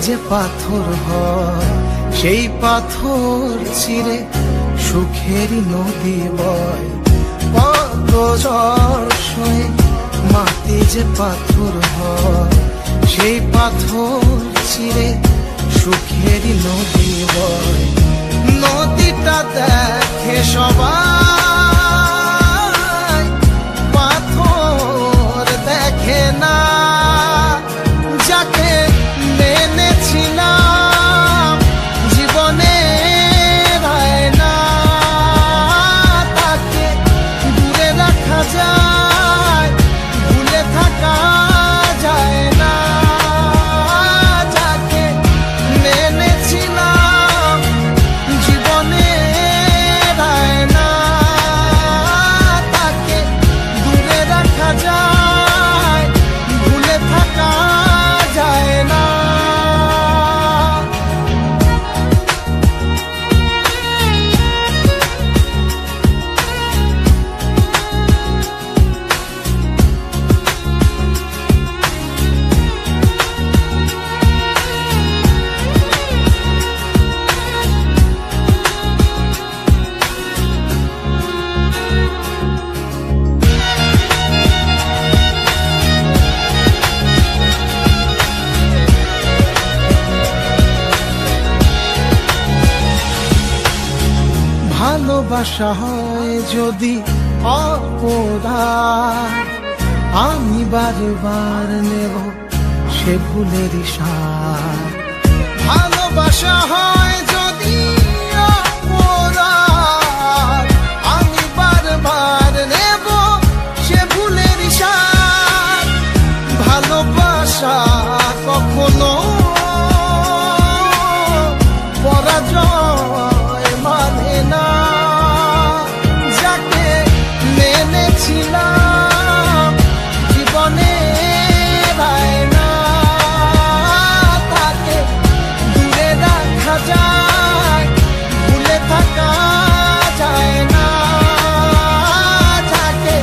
যে পাথর হয়, সেই পাথর চিরে সুখেরই নদী বয়। কত ঝড় সয়ে মাটি যে পাথর হয়, সেই পাথর চিরে সুখেরই নদী বয়। নদীটা দেখে সবাই, পাথর দেখে না। যাকে মেনেছিলাম জীবনে রায় না, তাকে দূরে রাখা যায়, ভুলে থাকা যায় না। যাকে মেনেছিলাম জীবনে রায় না, তাকে দূরে রাখা যায়, ভুলে থাকা যায় না। ভালোবাসা হয় যদি অপরাধ, আমি বারবার নেব সে ভুলেরই সার। ভালোবাসা হয় যদি অপরাধ, আমি বারবার নেব সে ভুলেরই সার। ভালোবাসা কখনো পরাজয় মানে না। যাকে মেনেছিলাম জীবনে রায় না, তাকে দূরে রাখা যায়, ভুলে থাকা যায় না। যাকে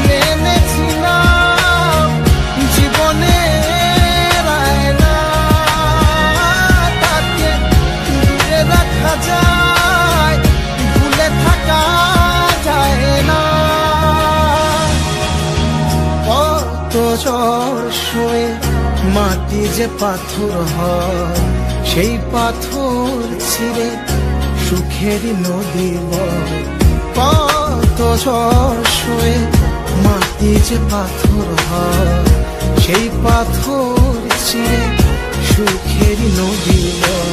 মেনেছিলাম জীবনে রায় না, তাকে দূরে রাখা যায়, ভুলে থাকা যায় না। কত ঝড় সয়ে মাটি যে পাথর হয়, সেই পাথর ছিঁড়ে সুখেরই নদী বয়। কত ঝড় সয়ে মাটি যে পাথর হয়, সেই পাথর চিরে সুখেরই নদী বয়।